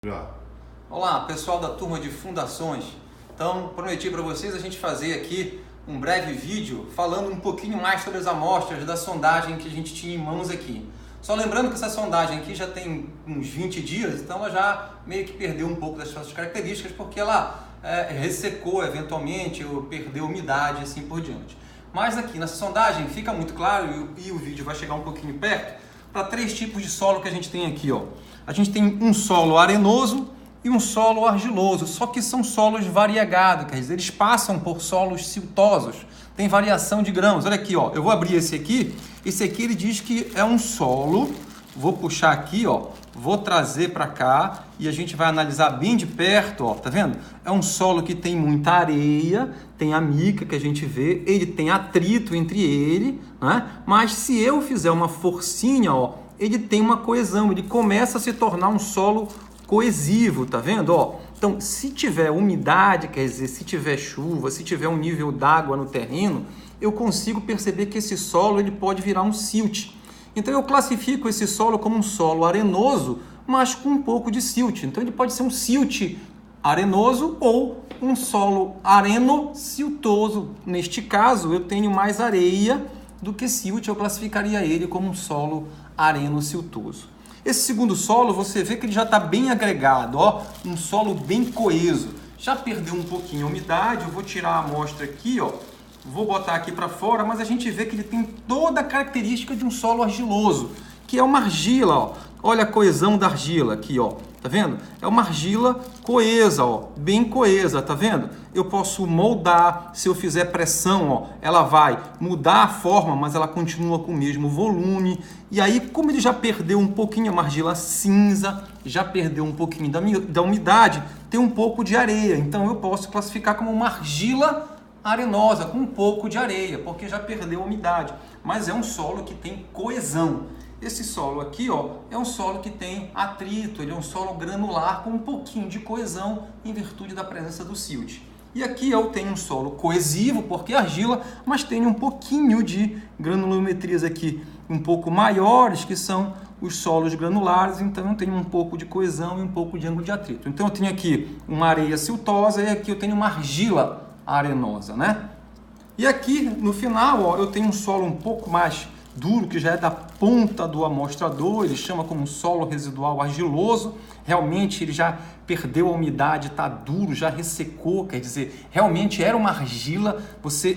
Já. Olá, pessoal da turma de fundações. Então, prometi para vocês a gente fazer aqui um breve vídeo falando um pouquinho mais sobre as amostras da sondagem que a gente tinha em mãos aqui. Só lembrando que essa sondagem aqui já tem uns 20 dias, então ela já meio que perdeu um pouco das suas características, porque ela ressecou eventualmente, ou perdeu umidade e assim por diante. Mas aqui nessa sondagem fica muito claro, e o vídeo vai chegar um pouquinho perto, para três tipos de solo que a gente tem aqui. A gente tem um solo arenoso e um solo argiloso, só que são solos variegados, quer dizer, eles passam por solos siltosos, tem variação de grãos. Olha aqui, eu vou abrir esse aqui ele diz que é um solo, vou puxar aqui, vou trazer para cá e a gente vai analisar bem de perto, tá vendo? É um solo que tem muita areia, tem a mica que a gente vê, ele tem atrito entre ele, né? Mas se eu fizer uma forcinha, ele tem uma coesão, ele começa a se tornar um solo coesivo, tá vendo? Então, se tiver umidade, quer dizer, se tiver chuva, se tiver um nível d'água no terreno, eu consigo perceber que esse solo ele pode virar um silt. Então, eu classifico esse solo como um solo arenoso, mas com um pouco de silt. Então, ele pode ser um silt arenoso ou um solo areno-siltoso. Neste caso, eu tenho mais areia do que silt, eu classificaria ele como um solo areno-siltoso. Esse segundo solo, você vê que ele já está bem agregado, um solo bem coeso. Já perdeu um pouquinho a umidade, eu vou tirar a amostra aqui, vou botar aqui para fora, mas a gente vê que ele tem toda a característica de um solo argiloso, que é uma argila, Olha a coesão da argila aqui, tá vendo? É uma argila coesa, bem coesa, tá vendo? Eu posso moldar, se eu fizer pressão, ela vai mudar a forma, mas ela continua com o mesmo volume. E aí, como ele já perdeu um pouquinho, é uma argila cinza, já perdeu um pouquinho da umidade, tem um pouco de areia. Então, eu posso classificar como uma argila arenosa, com um pouco de areia, porque já perdeu a umidade. Mas é um solo que tem coesão. Esse solo aqui, é um solo que tem atrito, ele é um solo granular com um pouquinho de coesão em virtude da presença do silt. E aqui eu tenho um solo coesivo, porque é argila, mas tem um pouquinho de granulometrias aqui um pouco maiores, que são os solos granulares, então eu tenho um pouco de coesão e um pouco de ângulo de atrito. Então eu tenho aqui uma areia siltosa e aqui eu tenho uma argila arenosa, né? E aqui no final, eu tenho um solo um pouco mais duro, que já é da ponta do amostrador, ele chama como solo residual argiloso. Realmente ele já perdeu a umidade, está duro, já ressecou, quer dizer, realmente era uma argila.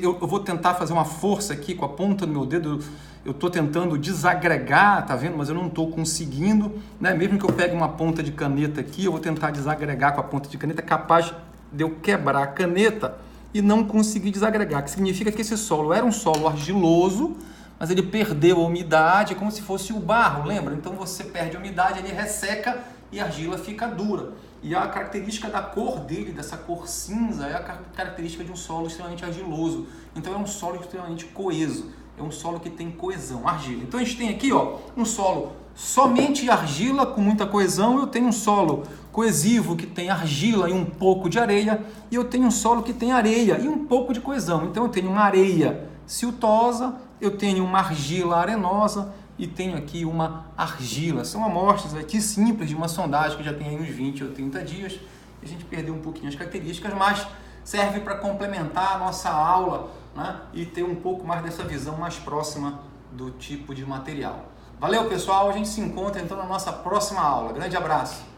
Eu vou tentar fazer uma força aqui com a ponta do meu dedo, eu estou tentando desagregar, tá vendo? Mas eu não estou conseguindo, né? Mesmo que eu pegue uma ponta de caneta aqui, eu vou tentar desagregar com a ponta de caneta, é capaz de eu quebrar a caneta e não conseguir desagregar, que significa que esse solo era um solo argiloso, mas ele perdeu a umidade, como se fosse o barro, lembra? Então você perde a umidade, ele resseca e a argila fica dura. E a característica da cor dele, dessa cor cinza, é a característica de um solo extremamente argiloso. Então é um solo extremamente coeso, é um solo que tem coesão, argila. Então a gente tem aqui um solo somente argila com muita coesão, eu tenho um solo coesivo que tem argila e um pouco de areia, e eu tenho um solo que tem areia e um pouco de coesão. Então eu tenho uma areia siltosa, eu tenho uma argila arenosa e tenho aqui uma argila. São amostras aqui simples de uma sondagem que já tem aí uns 20 ou 30 dias. A gente perdeu um pouquinho as características, mas serve para complementar a nossa aula, né? E ter um pouco mais dessa visão mais próxima do tipo de material. Valeu, pessoal! A gente se encontra então na nossa próxima aula. Grande abraço!